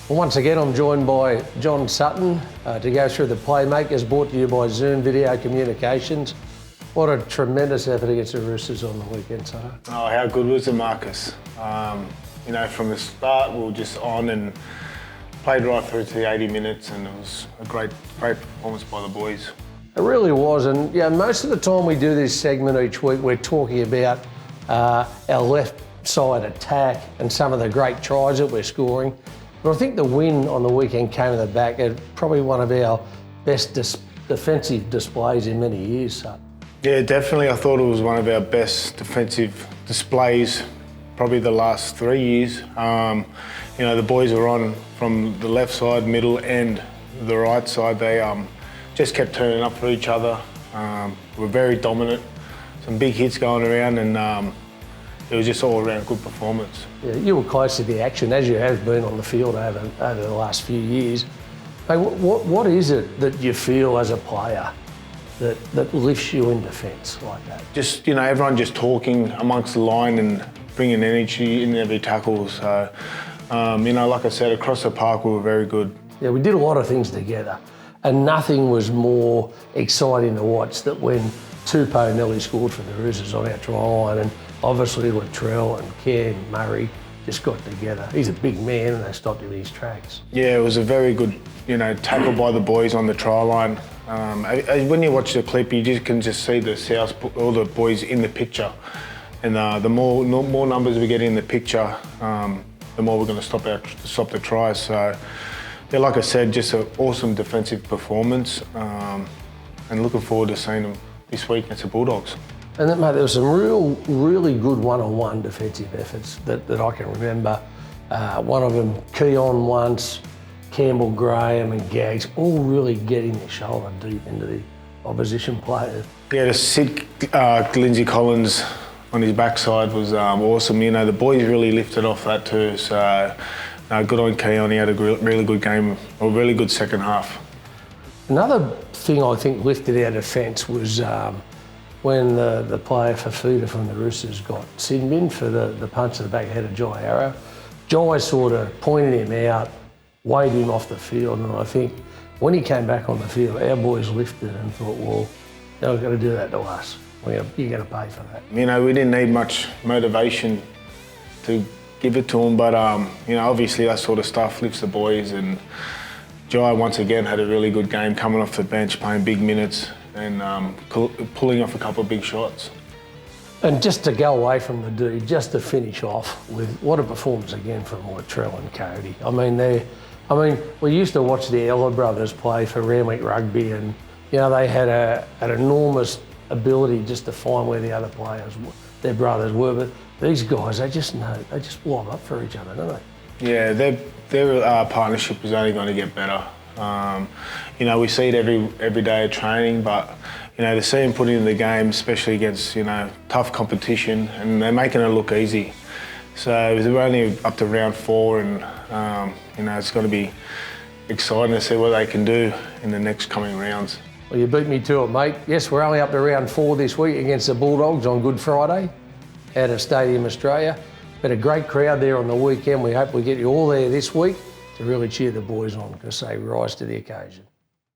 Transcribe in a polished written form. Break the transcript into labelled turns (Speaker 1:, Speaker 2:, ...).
Speaker 1: Well, once again, I'm joined by John Sutton to go through the Playmakers, brought to you by Zoom Video Communications. What a tremendous effort against the Roosters on the weekend, Sutto.
Speaker 2: Oh, how good was it, Marcus? You know, from the start, we were just on and played right through to the 80 minutes, and it was a great performance by the boys.
Speaker 1: It really was, and yeah, most of the time we do this segment each week, we're talking about our left side attack and some of the great tries that we're scoring. But I think the win on the weekend came in the back at probably one of our best defensive displays in many years, Sutton.
Speaker 2: Yeah, definitely. I thought it was one of our best defensive displays, probably the last 3 years. You know, the boys were on from the left side, middle, and the right side. They just kept turning up for each other. Were very dominant. Some big hits going around, and it was just all around good performance.
Speaker 1: Yeah, you were close to the action, as you have been on the field over the last few years. Hey, what is it that you feel as a player that lifts you in defence like that?
Speaker 2: Just, you know, everyone just talking amongst the line and bringing energy in every tackle. So, you know, like I said, across the park we were very good.
Speaker 1: Yeah, we did a lot of things together, and nothing was more exciting to watch than when Sutto and Ello scored for the Roosters on our try line, and obviously Latrell and Cam Murray just got together. He's a big man and they stopped him in his tracks.
Speaker 2: Yeah, it was a very good, you know, tackle by the boys on the try line. When you watch the clip, you can just see the South, all the boys in the picture, and the more numbers we get in the picture, the more we're going to stop the tries. So, yeah, like I said, just an awesome defensive performance, and looking forward to seeing them this week against the Bulldogs.
Speaker 1: And then, mate, there were some really good one-on-one defensive efforts that I can remember. One of them, Keon once, Campbell, Graham and Gags, all really getting their shoulder deep into the opposition players. Yeah,
Speaker 2: to sit Lindsay Collins on his backside was awesome. You know, the boys really lifted off that too. So good on Keon. He had a really good game, a really good second half. Another
Speaker 1: thing I think lifted our defence was when the player Fafita from the Roosters got sin bin for the punch to the back head of Jai Arrow. Jai sort of pointed him out, waved him off the field, and I think when he came back on the field, our boys lifted and thought, well, they're not going to do that to us. You're going to pay for that.
Speaker 2: You know, we didn't need much motivation to give it to them, but you know, obviously that sort of stuff lifts the boys, and Jai once again had a really good game, coming off the bench, playing big minutes, and pulling off a couple of big shots.
Speaker 1: And just to go away from the D, just to finish off with what a performance again from Latrell and Cody. I mean, we used to watch the Ello brothers play for Randwick Rugby, and you know, they had an enormous ability just to find where the other players, their brothers were. But these guys, they just warm up for each other, don't they?
Speaker 2: Yeah, their partnership is only going to get better. You know, we see it every day of training, but you know, to see them put it in the game, especially against, you know, tough competition, and they're making it look easy. So we're only up to round 4, and you know, it's going to be exciting to see what they can do in the next coming rounds.
Speaker 1: Well, you beat me to it, mate. Yes, we're only up to round 4 this week against the Bulldogs on Good Friday out of Stadium Australia. But a great crowd there on the weekend. We hope we get you all there this week to really cheer the boys on, because they rise to the occasion.